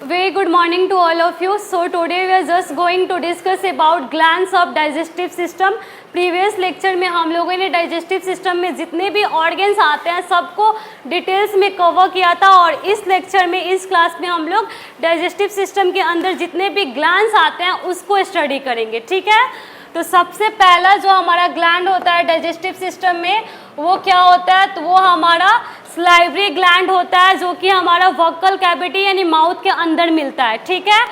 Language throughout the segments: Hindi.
Very good morning to all of you. So today we are just going to discuss about glands of digestive system. Previous lecture में हम लोगों ने डाइजेस्टिव सिस्टम में जितने भी ऑर्गन्स आते हैं सबको डिटेल्स में कवर किया था, और इस लेक्चर में इस क्लास में हम लोग डाइजेस्टिव सिस्टम के अंदर जितने भी ग्लैंड्स आते हैं उसको स्टडी करेंगे। ठीक है, तो सबसे पहला जो हमारा ग्लैंड होता है डाइजेस्टिव सिस्टम में वो क्या होता है, तो वो हमारा सलाइवरी ग्लैंड होता है, जो कि हमारा वोकल कैविटी यानी माउथ के अंदर मिलता है। ठीक है,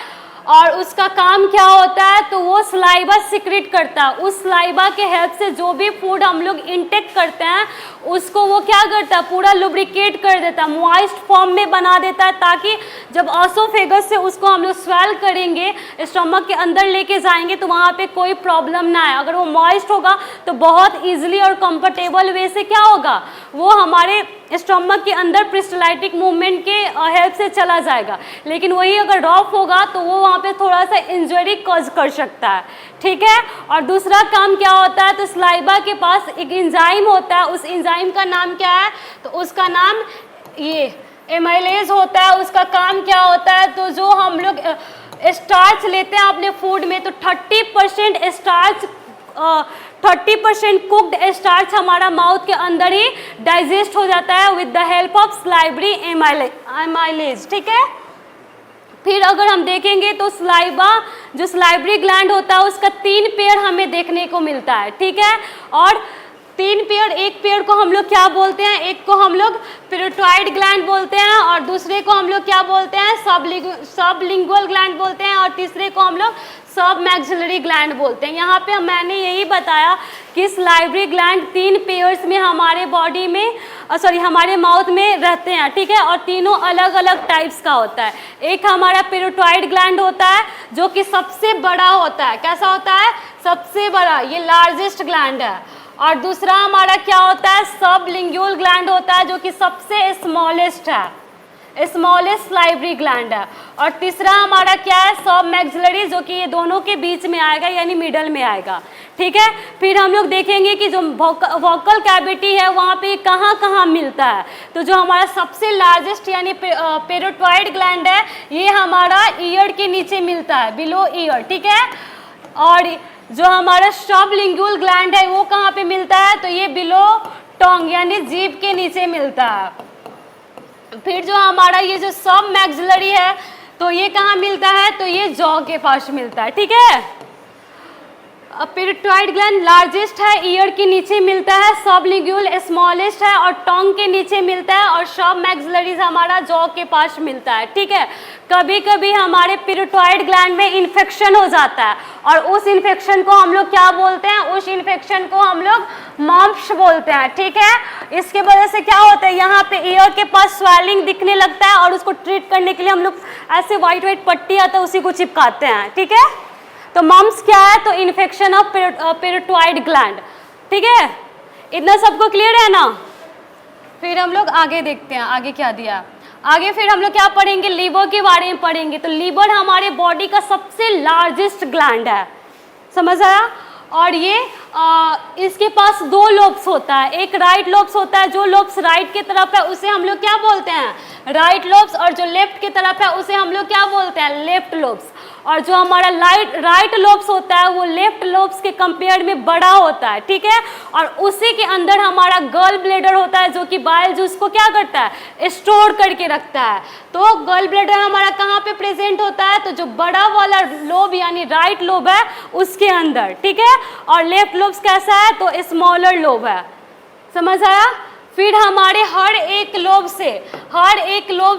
और उसका काम क्या होता है, तो वो सलाइवा सिक्रेट करता है। उस सलाइवा के हेल्प से जो भी फूड हम लोग इंटेक करते हैं उसको वो क्या करता है, पूरा लुब्रिकेट कर देता है, मॉइस्ट फॉर्म में बना देता है, ताकि जब ऑसोफेगस से उसको हम लोग स्वेल करेंगे, स्टमक के अंदर लेके जाएंगे तो वहाँ पे कोई प्रॉब्लम ना आए। अगर वो मॉइस्ट होगा तो बहुत ईजिली और कंफर्टेबल वे से क्या होगा, वो हमारे स्टमक के अंदर प्रिस्टलाइटिक मूवमेंट के हेल्प से चला जाएगा। लेकिन वही अगर रफ होगा तो वो वहाँ पे थोड़ा सा इंजरी कॉज कर सकता है। ठीक है, और दूसरा काम क्या होता है, तो सलाइवा के पास एक एंजाइम होता है। उस एंजाइम का नाम क्या है, तो उसका नाम ये एमाइलेज होता है। उसका काम क्या होता है, तो जो हम लोग स्टार्च लेते हैं अपने फूड में, तो 30% स्टार्च 30% कुक्ड स्टार्च हमारा माउथ के अंदर ही डाइजेस्ट हो जाता है with the help of salivary amylase. ठीक है, फिर अगर हम देखेंगे तो सलाइवा जो सलाइवरी ग्लैंड होता है उसका 3 पेयर हमें देखने को मिलता है। ठीक है, और 3 पेयर, एक पेयर को हम लोग क्या बोलते हैं, एक को हम लोग पेरोटॉइड ग्लैंड बोलते हैं, और दूसरे को हम लोग क्या बोलते हैं, सबलिंगुअल ग्लैंड बोलते हैं, और तीसरे को हम लोग सब मैक्सिलरी ग्लैंड बोलते हैं। यहाँ पे मैंने यही बताया कि सलाइवरी ग्लैंड 3 पेयर्स में हमारे बॉडी में हमारे माउथ में रहते हैं। ठीक है, और तीनों अलग अलग टाइप्स का होता है। एक हमारा पेरोटॉइड ग्लैंड होता है जो कि सबसे बड़ा होता है। कैसा होता है, सबसे बड़ा, ये लार्जेस्ट ग्लैंड है। और दूसरा हमारा क्या होता है, सबलिंगुअल ग्लैंड होता है, जो कि सबसे स्मॉलेस्ट है, स्मॉलेस्ट सलाइवरी ग्लैंड है। और तीसरा हमारा क्या है, सब मैक्सिलरी, जो कि ये दोनों के बीच में आएगा यानी मिडल में आएगा। ठीक है, फिर हम लोग देखेंगे कि जो वोकल कैविटी है वहाँ पे कहाँ कहाँ मिलता है। तो जो हमारा सबसे लार्जेस्ट यानी पेरोटॉइड ग्लैंड है, ये हमारा ईयर के नीचे मिलता है, बिलो ईयर। ठीक है, और जो हमारा सबलिंगुअल ग्लैंड है वो कहाँ पे मिलता है, तो ये बिलो टोंग यानी जीभ के नीचे मिलता है। फिर जो हमारा ये जो सब मैक्सिलरी है तो ये कहाँ मिलता है, तो ये जॉ के पास मिलता है। ठीक है, पेरोटॉइड ग्लैंड लार्जेस्ट है, ईयर के नीचे मिलता है, सबलिंगुअल स्मॉलेस्ट है और टोंग के नीचे मिलता है, और सब मैक्सिलरीज हमारा जॉ के पास मिलता है। ठीक है, कभी कभी हमारे पेरोटॉइड ग्लैंड में इन्फेक्शन हो जाता है, और उस इन्फेक्शन को हम लोग क्या बोलते हैं, उस इन्फेक्शन को हम लोग मम्प्स बोलते हैं। ठीक है, इसके वजह से क्या होता है, यहाँ पे ईयर के पास स्वेलिंग दिखने लगता है, और उसको ट्रीट करने के लिए हम लोग ऐसे व्हाइट व्हाइट पट्टी आता है उसी को चिपकाते हैं। ठीक है, तो मम्प्स क्या है, तो इन्फेक्शन ऑफ पेरोटॉइड ग्लैंड। ठीक है, इतना सबको क्लियर है ना। फिर हम लोग आगे देखते हैं, आगे क्या दिया आगे। फिर हम लोग क्या पढ़ेंगे, लीवर के बारे में पढ़ेंगे। तो लीवर हमारे बॉडी का सबसे लार्जेस्ट ग्लैंड है, समझ आया। और ये इसके पास 2 लोब्स होता है, एक राइट लोब्स होता है, जो लोब्स राइट की तरफ है उसे हम लोग क्या बोलते हैं, राइट लोब्स, और जो लेफ्ट की तरफ है उसे हम लोग क्या बोलते हैं, लेफ्ट लोब्स। और जो हमारा राइट लोब्स होता है वो लेफ्ट लोब्स के कंपेयर में बड़ा होता है। ठीक है, और उसी के अंदर हमारा गल ब्लेडर होता है, जो कि बाइल जूस को क्या करता है, स्टोर करके रखता है। तो गल ब्लेडर हमारा कहाँ पे प्रेजेंट होता है, तो जो बड़ा वाला लोब यानी राइट लोब है उसके अंदर। ठीक है, और लेफ्ट लोब्स कैसा है, तो स्मॉलर लोब है, समझ आया। फिर हमारे हर एक लोब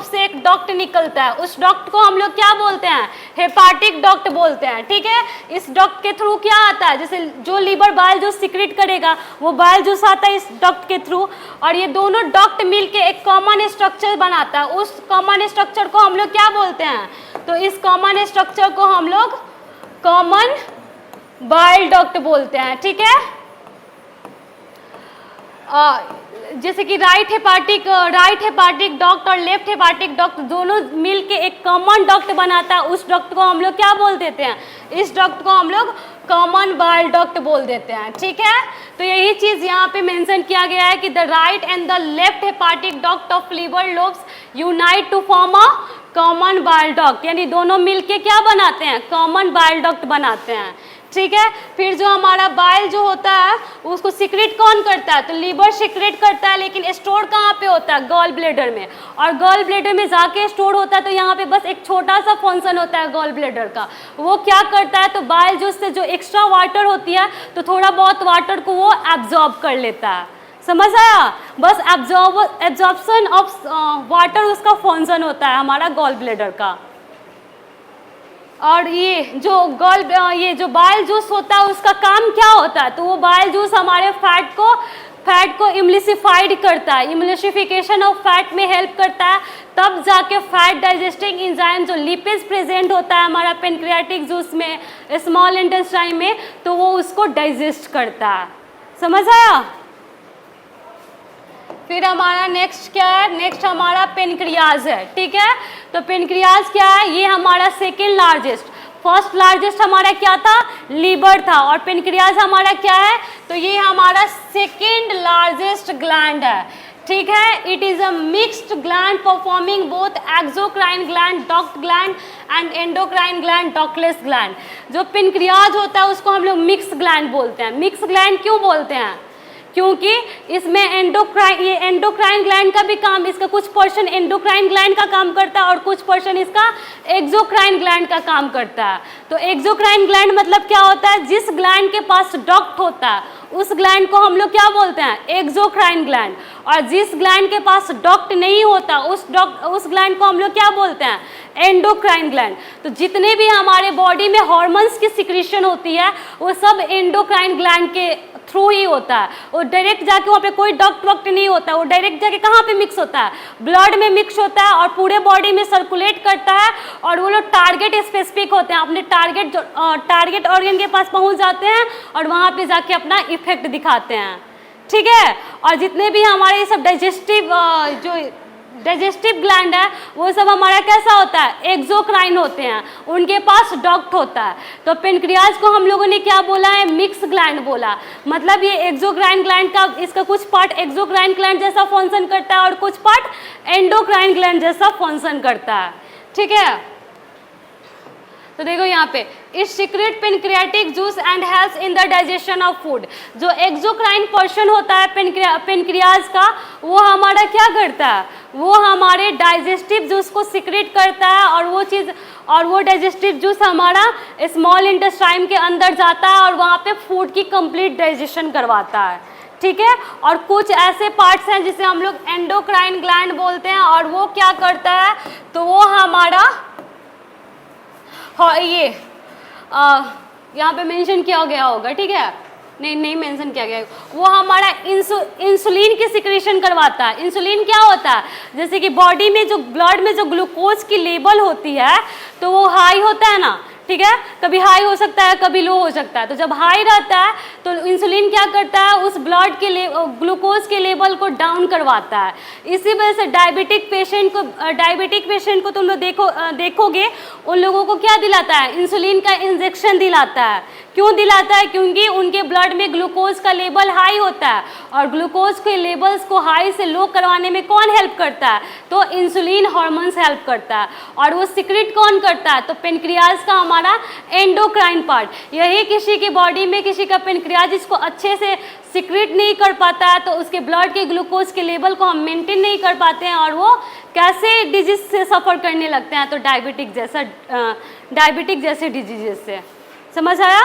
से एक डक्ट निकलता है, उस डक्ट को हम लोग क्या बोलते हैं, हेपाटिक डक्ट बोलते हैं। ठीक है, इस डक्ट के थ्रू क्या आता है, जैसे जो लीवर बाइल जूस सिक्रेट करेगा वो बाइल जूस आता है इस डक्ट के थ्रू, और ये दोनों डक्ट मिलके एक कॉमन स्ट्रक्चर बनाता है। उस कॉमन स्ट्रक्चर को हम लोग क्या बोलते हैं, तो इस कॉमन स्ट्रक्चर को हम लोग कॉमन बाइल डक्ट बोलते हैं। ठीक है, जैसे कि राइट हेपाटिक डक्ट और लेफ्ट हेपाटिक डक्ट दोनों मिलके एक कॉमन डक्ट बनाता है, उस डक्ट को हम लोग क्या बोल देते हैं, इस डक्ट को हम लोग कॉमन बाइल डक्ट बोल देते हैं। ठीक है, तो यही चीज यहाँ पे मेंशन किया गया है कि the right and the left hepatic duct of liver lobes unite to form a common bile duct, यानी दोनों मिलके क्या बनाते हैं, कॉमन बाइल डक्ट बनाते हैं, ठीक है। फिर जो हमारा बाइल जो होता है उसको सिक्रेट कौन करता है, तो लीवर सिक्रेट करता है, लेकिन स्टोर कहाँ पे होता है, गॉल ब्लेडर में, और गॉल ब्लेडर में जाके स्टोर होता है। तो यहाँ पे बस एक छोटा सा फंक्शन होता है गॉल ब्लेडर का, वो क्या करता है, तो बाइल जूस से जो एक्स्ट्रा वाटर होती है तो थोड़ा बहुत वाटर को वो एब्जॉर्ब कर लेता है, समझ आया, बस एब्जॉर्प्शन ऑफ वाटर उसका फंक्शन होता है हमारा गॉल ब्लेडर का। और ये जो बाइल जूस होता है उसका काम क्या होता है, तो वो बाइल जूस हमारे फैट को इम्लिसिफाइड करता है, इम्लिसिफिकेशन ऑफ फैट में हेल्प करता है, तब जाके फैट डाइजेस्टिंग एंजाइम जो लिपिड्स प्रेजेंट होता है हमारा पेनक्रियाटिक जूस में, स्मॉल इंटेस्टाइन में, तो वो उसको डाइजेस्ट करता है, समझ आया। फिर हमारा नेक्स्ट क्या है, नेक्स्ट हमारा पेनक्रियाज है, ठीक है। तो पेनक्रियाज क्या है, ये हमारा सेकेंड लार्जेस्ट, फर्स्ट लार्जेस्ट हमारा क्या था, लीवर था, और पेनक्रियाज हमारा क्या है, तो ये हमारा सेकेंड लार्जेस्ट ग्लैंड है, ठीक है। It is a mixed gland performing both exocrine gland duct gland and endocrine gland ductless gland. जो पेनक्रियाज होता है उसको हम लोग मिक्स ग्लैंड बोलते हैं। मिक्स ग्लैंड क्यों बोलते हैं, क्योंकि इसमें एंडोक्राइन ग्लैंड का भी काम, इसका कुछ पोर्शन एंडोक्राइन ग्लैंड का काम करता है और कुछ पोर्शन इसका एक्सोक्राइन ग्लैंड का काम करता है। तो एक्सोक्राइन ग्लैंड मतलब क्या होता है, जिस ग्लैंड के पास डक्ट होता है उस ग्लैंड को हम लोग क्या बोलते हैं, एक्सोक्राइन ग्लैंड, और जिस ग्लैंड के पास डक्ट नहीं होता उस ग्लैंड को हम लोग क्या बोलते हैं, एंडोक्राइन ग्लैंड। तो जितने भी हमारे बॉडी में हार्मोन्स की सिक्रीशन होती है वो सब एंडोक्राइन ग्लैंड के थ्रू ही होता है, वो डायरेक्ट जाके वहाँ पे कोई डक्ट वक्त नहीं होता है, वो डायरेक्ट जाके कहाँ पे मिक्स होता है, ब्लड में मिक्स होता है और पूरे बॉडी में सर्कुलेट करता है, और वो लोग टारगेट स्पेसिफिक होते हैं, अपने टारगेट ऑर्गन के पास पहुँच जाते हैं और वहाँ पे जाके अपना इफेक्ट दिखाते हैं, ठीक है। और जितने भी हमारे ये सब डाइजेस्टिव ग्लैंड है वो सब हमारा कैसा होता है, एक्सोक्राइन होते हैं, उनके पास डक्ट होता है। तो पेनक्रियाज को हम लोगों ने क्या बोला है, मिक्स ग्लैंड बोला, मतलब ये एक्सोक्राइन ग्लैंड का, इसका कुछ पार्ट एक्सोक्राइन ग्लैंड जैसा फंक्शन करता है और कुछ पार्ट एंडोक्राइन ग्लैंड जैसा फंक्शन करता है, ठीक है। तो देखो यहाँ पे it secret pancreatic juice and helps in the digestion of food. जो एक्सोक्राइन पोर्शन होता है पेनक्रियाज का, वो हमारा क्या करता है, वो हमारे डाइजेस्टिव जूस को सीक्रेट करता है, और वो डाइजेस्टिव जूस हमारा स्मॉल इंटेस्टाइन के अंदर जाता है और वहाँ पे फूड की कंप्लीट डाइजेशन करवाता है, ठीक है। और कुछ ऐसे पार्ट्स हैं जिसे हम लोग एंडोक्राइन ग्लैंड बोलते हैं, और वो क्या करता है, तो वो हमारा ये यहाँ पे मेंशन किया गया होगा, ठीक है, नहीं मेंशन किया गया, वो हमारा इंसुलिन की सिक्रीशन करवाता है। इंसुलिन क्या होता है, जैसे कि बॉडी में जो ब्लड में जो ग्लूकोज की लेवल होती है तो वो हाई होता है ना, ठीक है, कभी हाई हो सकता है कभी लो हो सकता है। तो जब हाई रहता है तो इंसुलिन क्या करता है, उस ब्लड के ग्लूकोज के लेवल को डाउन करवाता है। इसी वजह से डायबिटिक पेशेंट को तुम लोग देखोगे उन लोगों को क्या दिलाता है, इंसुलिन का इंजेक्शन दिलाता है। क्यों दिलाता है, क्योंकि उनके ब्लड में ग्लूकोज का लेवल हाई होता है, और ग्लूकोज के लेवल्स को हाई से लो करवाने में कौन हेल्प करता है, तो इंसुलिन हार्मोन्स हेल्प करता है। और वो सीक्रेट कौन करता है, तो पेनक्रियाज का हमारा एंडोक्राइन पार्ट। यही किसी की बॉडी में किसी का पेनक्रियाज इसको अच्छे से सीक्रेट नहीं कर पाता है तो उसके ब्लड के ग्लूकोज के लेवल को हम मेंटेन नहीं कर पाते हैं, और वो कैसे डिजीज से सफ़र करने लगते हैं, तो डायबिटिक जैसे डिजीज से, समझ आया।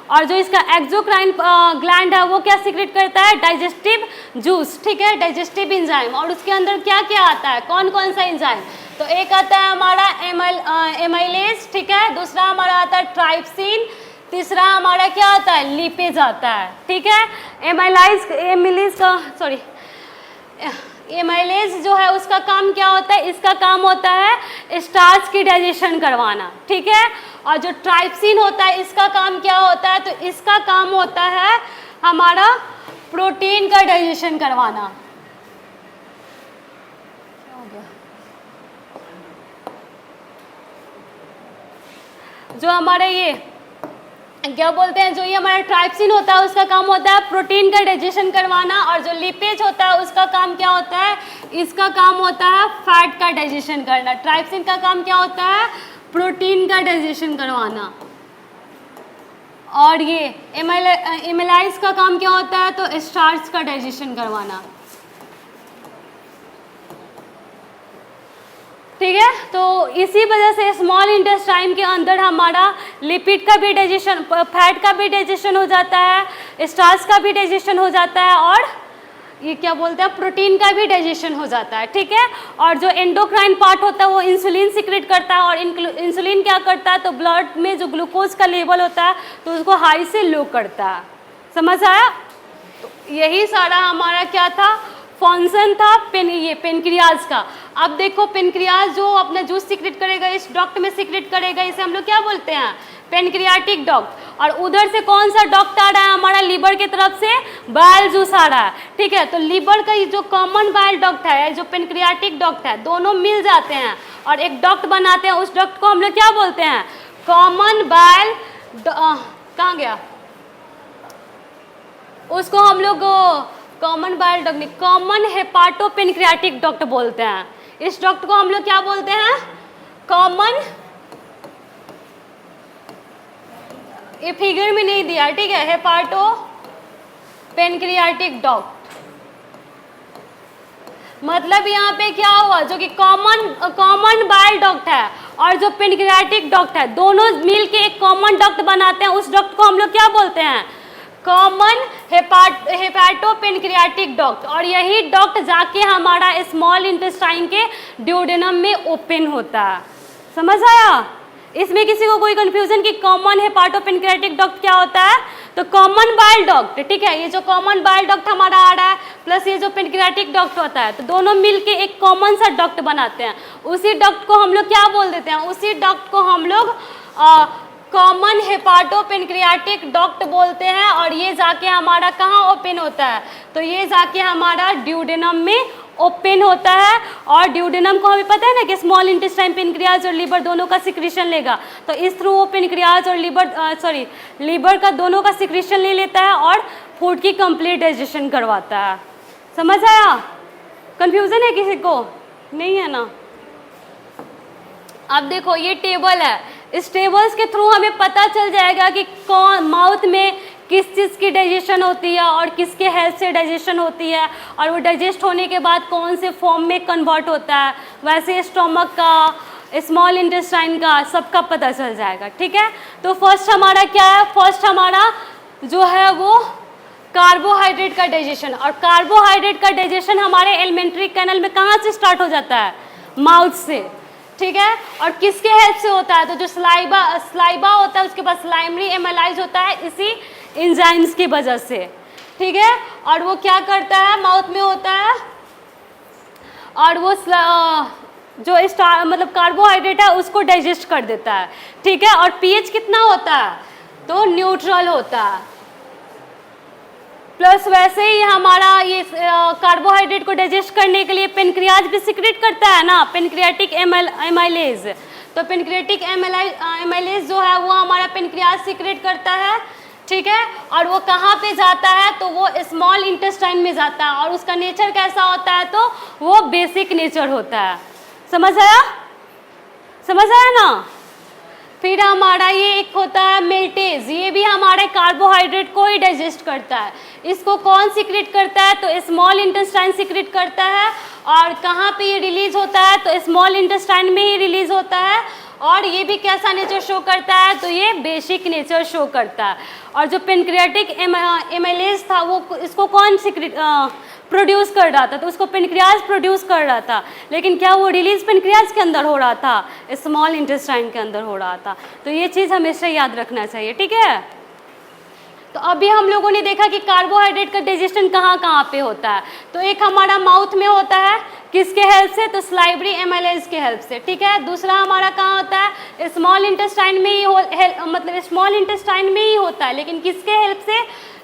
और जो इसका एक्सोक्राइन ग्लैंड है वो क्या सीक्रेट करता है, डाइजेस्टिव जूस, ठीक है, डाइजेस्टिव एंजाइम। और उसके अंदर क्या क्या आता है, कौन कौन सा एंजाइम, तो एक आता है हमारा एमाइलेज, ठीक है, दूसरा हमारा आता है ट्राइप्सिन, तीसरा हमारा क्या आता है, लिपेज आता है, ठीक है। एमाइलेज जो है उसका काम क्या होता है, इसका काम होता है स्टार्च की डाइजेशन करवाना, ठीक है। और जो ट्राइप्सिन होता है इसका काम क्या होता है, तो इसका काम होता है हमारा प्रोटीन का डाइजेशन करवाना। क्या हो गया, जो हमारे ये क्या बोलते हैं, जो ये हमारा ट्राइप्सिन होता है उसका काम होता है प्रोटीन का डाइजेशन करवाना, और जो लिपेज होता है उसका काम क्या होता है, इसका काम होता है फैट का डाइजेशन करना। ट्राइप्सिन का काम क्या होता है, प्रोटीन का डाइजेशन करवाना, और ये एमाइलेज का काम क्या होता है, तो स्टार्च का डाइजेशन करवाना। ठीक है, तो इसी वजह से स्मॉल इंटेस्टाइन के अंदर हमारा लिपिड का भी डाइजेशन, फैट का भी डाइजेशन हो जाता है, स्टार्च का भी डाइजेशन हो जाता है, और ये क्या बोलते हैं, प्रोटीन का भी डाइजेशन हो जाता है। ठीक है, और जो एंडोक्राइन पार्ट होता है वो इंसुलिन सिक्रेट करता है, और इंसुलिन क्या करता है, तो ब्लड में जो ग्लूकोज का लेवल होता है तो उसको हाई से लो करता है। समझ आया? तो यही सारा हमारा क्या था, फंक्शन था पेनक्रियाज का। अब देखो पेनक्रियाज जो अपना जूस सीक्रेट करेगा, इस डक्ट में सीक्रेट करेगा, इसे हम लोग क्या बोलते हैं, पेनक्रियाटिक डक्ट। और उधर से कौन सा डक्ट आ रहा है, हमारा लीवर की तरफ से बाइल जूस आ रहा है। ठीक है, तो लीवर का जो कॉमन बाइल डक्ट है, जो पेनक्रियाटिक डक्ट है, दोनों मिल जाते हैं और एक डक्ट बनाते हैं। उस डक्ट को हम लोग क्या बोलते हैं, कॉमन बाइल, कहाँ गया, उसको हम लोग कॉमन बाइल डक्ट नहीं, कॉमन हेपाटो पेनक्रियाटिक डक्ट बोलते हैं। इस डक्ट को हम लोग क्या बोलते हैं, कॉमन, ये फिगर में नहीं दिया, ठीक है, हेपाटो पेनक्रियाटिक डक्ट। मतलब यहाँ पे क्या हुआ, जो कि कॉमन बाइल डक्ट है और जो पेनक्रियाटिक डक्ट है, दोनों मिलके एक कॉमन डक्ट बनाते हैं। उस डक्ट को हम लोग क्या बोलते हैं, कॉमन हेपाटो पेनक्रियाटिक डक्ट। और यही डक्ट जाके हमारा स्मॉल इंटेस्टाइन के ड्यूडेनम में ओपन होता है। समझ आया? इसमें किसी को कोई कंफ्यूजन कि कॉमन हेपाटो पेनक्रियाटिक डक्ट क्या होता है, तो कॉमन बाइल डक्ट, ठीक है, ये जो कॉमन बाइल डक्ट हमारा आ रहा है प्लस ये जो पेनक्रियाटिक डक्ट होता है, तो दोनों मिलके एक कॉमन सा डक्ट बनाते हैं। उसी डक्ट को हम लोग क्या बोल देते हैं, उसी डक्ट को हम लोग कॉमन हेपाटो पेनक्रियाटिक डक्ट बोलते हैं। और ये जाके हमारा कहाँ ओपन होता है, तो ये जाके हमारा ड्यूडेनम में ओपन होता है। और ड्यूडेनम को हमें पता है ना कि स्मॉल इंटेस्टाइन, पेनक्रियाज और लीवर दोनों का सिक्रीशन लेगा, तो इस थ्रू वो पेनक्रियाज और लीवर का दोनों का सिक्रीशन ले लेता है और फूड की कंप्लीट डाइजेशन करवाता है। समझ आया? कंफ्यूजन है किसी को? नहीं है ना? अब देखो ये टेबल है, इस टेबल्स के थ्रू हमें पता चल जाएगा कि कौन माउथ में किस चीज़ की डाइजेशन होती है और किसके हेल्प से डाइजेशन होती है, और वो डाइजेस्ट होने के बाद कौन से फॉर्म में कन्वर्ट होता है। वैसे स्टोमक का, स्मॉल इंटेस्टाइन का, सबका पता चल जाएगा। ठीक है, तो फर्स्ट हमारा क्या है, फर्स्ट हमारा जो है वो कार्बोहाइड्रेट का डाइजेशन। और कार्बोहाइड्रेट का डाइजेशन हमारे एलिमेंट्री कैनल में कहाँ से स्टार्ट हो जाता है, माउथ से। ठीक है, और किसके हेल्प से होता है, तो जो स्लाइबा होता है उसके पास स्लाइमरी एमाइलेज होता है इसी एंजाइम्स की वजह से। ठीक है, और वो क्या करता है, माउथ में होता है, और वो जो मतलब कार्बोहाइड्रेट है उसको डाइजेस्ट कर देता है। ठीक है, और पीएच कितना होता है, तो न्यूट्रल होता है। प्लस वैसे ही हमारा ये कार्बोहाइड्रेट को डाइजेस्ट करने के लिए पेनक्रियाज भी सिक्रेट करता है ना, पेनक्रियाटिक एमाइलेज। तो पेनक्रियाटिक एमाइलेज जो है वो हमारा पेनक्रियाज सिक्रेट करता है। ठीक है, और वो कहाँ पे जाता है, तो वो स्मॉल इंटेस्टाइन में जाता है। और उसका नेचर कैसा होता है, तो वो बेसिक नेचर होता है। समझ आया? समझ आया ना? फिर हमारा ये एक होता है मेल्टेज, ये भी हमारे कार्बोहाइड्रेट को ही डाइजेस्ट करता है। इसको कौन सीक्रेट करता है, तो स्मॉल इंटेस्टाइन सीक्रेट करता है। और कहाँ पे ये रिलीज होता है, तो स्मॉल इंटेस्टाइन में ही रिलीज होता है। और ये भी कैसा नेचर शो करता है, तो ये बेसिक नेचर शो करता है। और जो पेनक्रियाटिक एमाइलेज था वो इसको कौन सीक्रेट प्रोड्यूस कर रहा था, तो उसको पेनक्रियाज प्रोड्यूस कर रहा था। लेकिन क्या वो रिलीज पेनक्रियाज के अंदर हो रहा था, स्मॉल इंटेस्टाइन के अंदर हो रहा था। तो ये चीज़ हमेशा याद रखना चाहिए। ठीक है, तो अभी हम लोगों ने देखा कि कार्बोहाइड्रेट का डाइजेशन कहाँ कहाँ पे होता है। तो एक हमारा माउथ में होता है, किसके हेल्प से, तो स्लाइवरी एमाइलेज के हेल्प से। ठीक है, दूसरा हमारा कहाँ होता है, स्मॉल इंटेस्टाइन में ही मतलब स्मॉल इंटेस्टाइन में ही होता है, लेकिन किसके हेल्प से,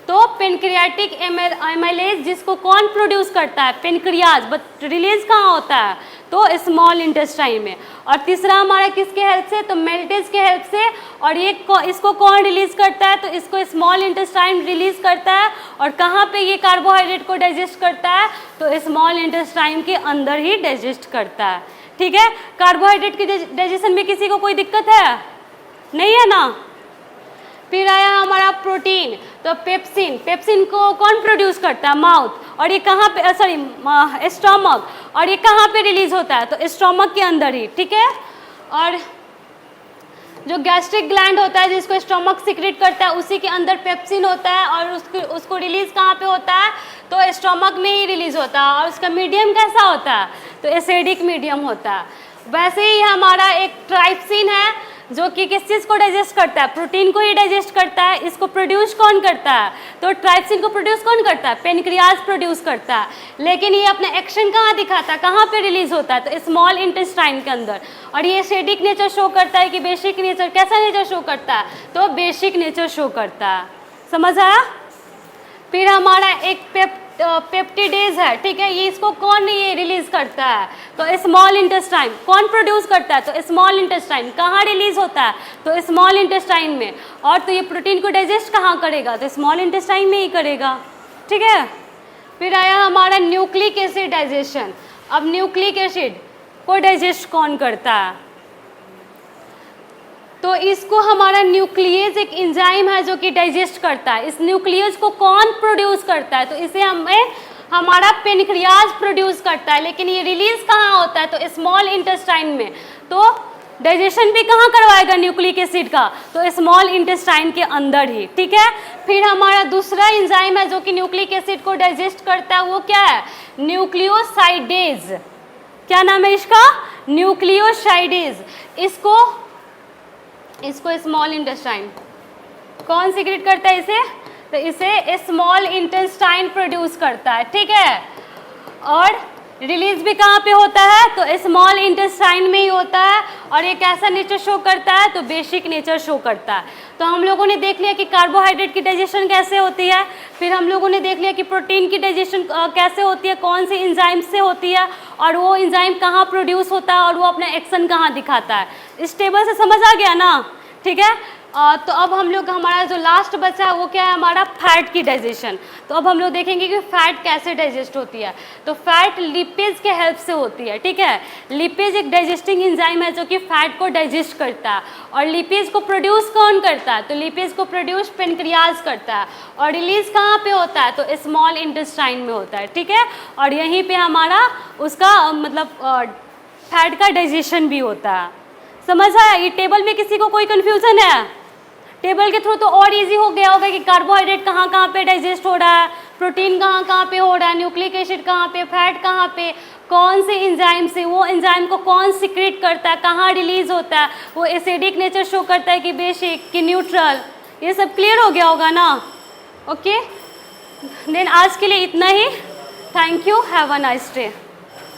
तो पेनक्रियाटिक एमाइलेज, जिसको कौन प्रोड्यूस करता है, पेनक्रियाज। बट रिलीज कहाँ होता है, तो स्मॉल इंटेस्टाइन में। और तीसरा हमारा किसके हेल्प से, तो मेल्टेज के हेल्प से। और ये इसको कौन रिलीज करता है, तो इसको स्मॉल इंटेस्टाइन रिलीज करता है। और कहाँ पे ये कार्बोहाइड्रेट को डाइजेस्ट करता है, तो स्मॉल इंटेस्टाइन के अंदर ही डाइजेस्ट करता है। ठीक है, कार्बोहाइड्रेट के डाइजेशन में किसी को कोई दिक्कत है, नहीं है ना। फिर आया हमारा प्रोटीन, तो पेप्सिन, पेप्सिन को कौन प्रोड्यूस करता है, माउथ। और ये कहाँ पे, सॉरी स्टोमक। और ये कहाँ पे रिलीज होता है, तो स्टोमक के अंदर ही। ठीक है, और जो गैस्ट्रिक ग्लैंड होता है जिसको स्टोमक सिक्रेट करता है, उसी के अंदर पेप्सिन होता है। और उसको रिलीज कहाँ पे होता है, तो स्टोमक में ही रिलीज होता है। और उसका मीडियम कैसा होता है, तो एसिडिक मीडियम होता है। वैसे ही हमारा एक ट्राइप्सिन है जो कि किस चीज़ को डाइजेस्ट करता है, प्रोटीन को ही डाइजेस्ट करता है। इसको प्रोड्यूस कौन करता है, तो ट्राइप्सिन को प्रोड्यूस कौन करता है, पेनक्रियाज प्रोड्यूस करता है। लेकिन ये अपना एक्शन कहाँ दिखाता है, कहाँ पे रिलीज होता है, तो स्मॉल इंटेस्टाइन के अंदर। और ये एसिडिक नेचर शो करता है कि बेसिक नेचर, कैसा नेचर शो करता है, तो बेसिक नेचर शो करता है। समझ आया। फिर हमारा एक पेप्टिडेज है। ठीक है, ये इसको कौन ये रिलीज करता है, तो स्मॉल इंटेस्टाइन। कौन प्रोड्यूस करता है, तो स्मॉल इंटेस्टाइन। कहाँ रिलीज होता है, तो स्मॉल इंटेस्टाइन में। और तो ये प्रोटीन को डाइजेस्ट कहाँ करेगा, तो स्मॉल इंटेस्टाइन में ही करेगा। ठीक है, फिर आया हमारा न्यूक्लिक एसिड डाइजेशन। अब न्यूक्लिक एसिड को डाइजेस्ट कौन करता है, तो इसको हमारा न्यूक्लियस एक एंजाइम है जो कि डाइजेस्ट करता है। इस न्यूक्लियस को कौन प्रोड्यूस करता है, तो इसे हमारा पेनक्रियाज प्रोड्यूस करता है। लेकिन ये रिलीज कहाँ होता है, तो स्मॉल इंटेस्टाइन में। तो डाइजेशन भी कहाँ करवाएगा न्यूक्लिक एसिड का, तो स्मॉल इंटेस्टाइन के अंदर ही। ठीक है, फिर हमारा दूसरा एंजाइम है जो कि न्यूक्लिक एसिड को डाइजेस्ट करता है, वो क्या है, न्यूक्लियोसाइडेज। क्या नाम है इसका, न्यूक्लियोसाइडेज। इसको स्मॉल इंटेस्टाइन कौन सीक्रेट करता है इसे, तो इसे स्मॉल इंटेस्टाइन प्रोड्यूस करता है। ठीक है, और रिलीज भी कहाँ पे होता है, तो स्मॉल इंटेस्टाइन में ही होता है। और ये कैसा नेचर शो करता है, तो बेसिक नेचर शो करता है। तो हम लोगों ने देख लिया कि कार्बोहाइड्रेट की डाइजेशन कैसे होती है। फिर हम लोगों ने देख लिया कि प्रोटीन की डाइजेशन कैसे होती है, कौन सी एंजाइम से होती है, और वो एंजाइम कहाँ प्रोड्यूस होता है, और वो अपना एक्शन कहाँ दिखाता है। इस टेबल से समझ आ गया ना। ठीक है, तो अब हम लोग, हमारा जो लास्ट बचा है वो क्या है, हमारा फैट की डाइजेशन। तो अब हम लोग देखेंगे कि फैट कैसे डाइजेस्ट होती है। तो फैट लिपेज के हेल्प से होती है। ठीक है, लिपेज एक डाइजेस्टिंग एंजाइम है जो कि फैट को डाइजेस्ट करता है। और लिपेज को प्रोड्यूस कौन करता है, तो लिपेज को प्रोड्यूस पेनक्रियाज करता है। और रिलीज कहाँ पे होता है, तो स्मॉल इंटेस्टाइन में होता है। ठीक है, और यहीं पे हमारा उसका मतलब फैट का डाइजेशन भी होता है। समझ आया। ये टेबल में किसी को कोई कन्फ्यूजन है, टेबल के थ्रू तो और इजी हो गया होगा कि कार्बोहाइड्रेट कहाँ कहाँ पे डाइजेस्ट हो रहा है, प्रोटीन कहाँ कहाँ पे हो रहा है, न्यूक्लिक एसिड कहाँ पे, फैट कहाँ पे, कौन से एंजाइम से, वो एंजाइम को कौन सीक्रेट करता है, कहाँ रिलीज होता है, वो एसिडिक नेचर शो करता है कि बेसिक कि न्यूट्रल। ये सब क्लियर हो गया होगा ना। ओके, देन आज के लिए इतना ही। Thank you, have a nice day.